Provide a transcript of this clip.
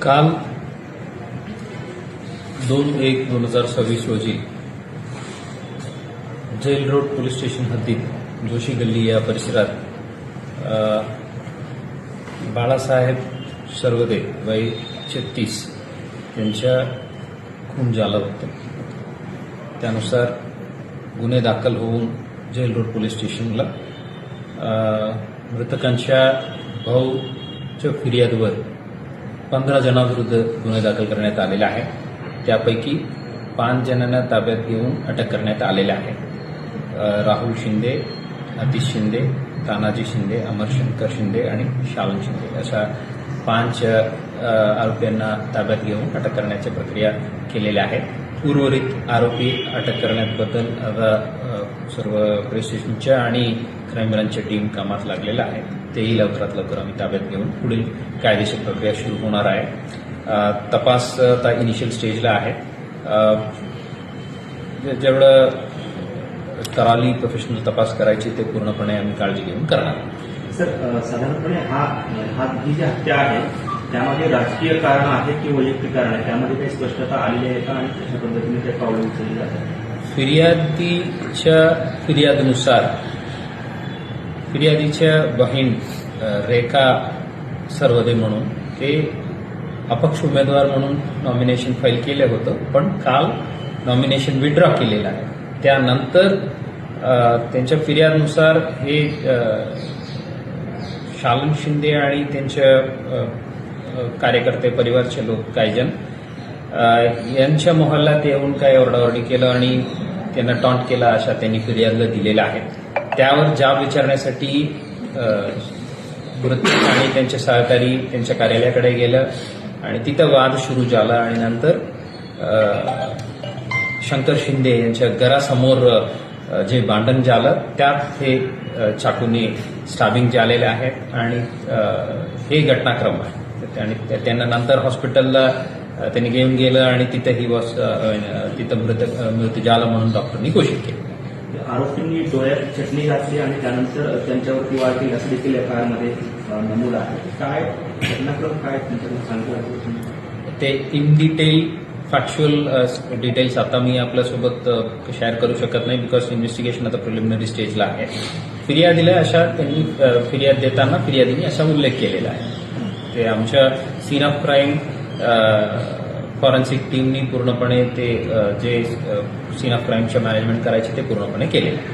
काल 2/1/2026 रोजी gel road police station हद्दीत जोशी गल्ली या परिसरात बाळासाहेब सर्वदे वय 36 यांच्या खून झाला होता. त्यानुसार गुन्हे दाखल होऊन जेल रोड पोलीस स्टेशनला मृतकांच्या भाऊच्या फिर्यादीवर 15 जणांविरुद्ध गुन्हे दाखल करण्यात आलेला आहे. त्यापैकी 5 जणांना ताब्यात घेऊन अटक करण्यात आलेल्या आहे. राहुल शिंदे, अतिश शिंदे, तानाजी शिंदे, अमरशंकर शिंदे आणि शालन शिंदे अशा 5 आरोपींना ताब्यात घेऊन अटक करण्याची प्रक्रिया केलेल्या आहे. उर्वरित आरोपी अटक करण्याबद्दल आता सर्व पोलीस स्टेशनच्या आणि क्राईम ब्रांचच्या टीम कामात लागलेल्या आहे. तेही लवकरात लवकर आम्ही ताब्यात घेऊन पुढील कायदेशीर प्रक्रिया सुरू होणार आहे. तपास आता इनिशियल स्टेजला आहे. जेवढं कराली प्रोफेशनल तपास करायची ते पूर्णपणे आम्ही काळजी घेऊन करणार. सर, साधारणपणे ही जी हत्या आहे त्यामध्ये राजकीय कारण आहे की वैयक्तिक कारण आहे, त्यामध्ये काही स्पष्टता आलेली आहे का आणि कशा पद्धतीने ते पावलं उचलली जातात? फिर्यादीच्या फिर्यादीच्या बहीण रेखा सर्वदे म्हणून ते अपक्ष उमेदवार म्हणून नॉमिनेशन फाईल केलं होतं, पण काल नॉमिनेशन विड्रॉ केलेलं आहे. त्यानंतर त्यांच्या फिर्यादनुसार हे शालन शिंदे आणि त्यांच्या कार्यकर्ते परिवारचे लोक काही जण यांच्या मोहल्ल्यात येऊन काही ओरडाओरडी केलं आणि त्यांना टॉन्ट केला अशा त्यांनी फिर्यादला दिलेल्या आहेत. त्यावर जाब विचारण्यासाठी मृतक आणि त्यांचे सहकारी त्यांच्या कार्यालयाकडे गेलं आणि तिथं वाद सुरू झाला आणि नंतर शंकर शिंदे यांच्या घरासमोर जे भांडण झालं त्यात हे चाकूने स्टॅबिंग झालेले आहेत आणि हे घटनाक्रम आहे. आणि त्यांना नंतर हॉस्पिटलला त्यांनी घेऊन गेलं आणि तिथं मृत झालं म्हणून डॉक्टरनी घोषित केलं. आरोपींनी डोळ्यात चटणी घातली आणि त्यानंतर त्यांच्यावरती वार केली असं देखील एफआयआरमध्ये नमूद आहे. काय घटनाक्रम काय त्यांच्याकडून सांगतो ते इन डिटेल फॅक्च्युअल डिटेल्स आता मी आपल्यासोबत शेअर करू शकत नाही, बिकॉज इन्व्हेस्टिगेशन आता प्रिलिमिनरी स्टेजला आहे. फिर्यादीला अशा त्यांनी फिर्याद देताना फिर्यादीने असा उल्लेख केलेला आहे. ते आमच्या सीन ऑफ क्राईम फॉरेन्सिक टीमनी पूर्णपणे ते जे सीन ऑफ क्राईमच्या मॅनेजमेंट करायचे ते पूर्णपणे केलेलं आहे.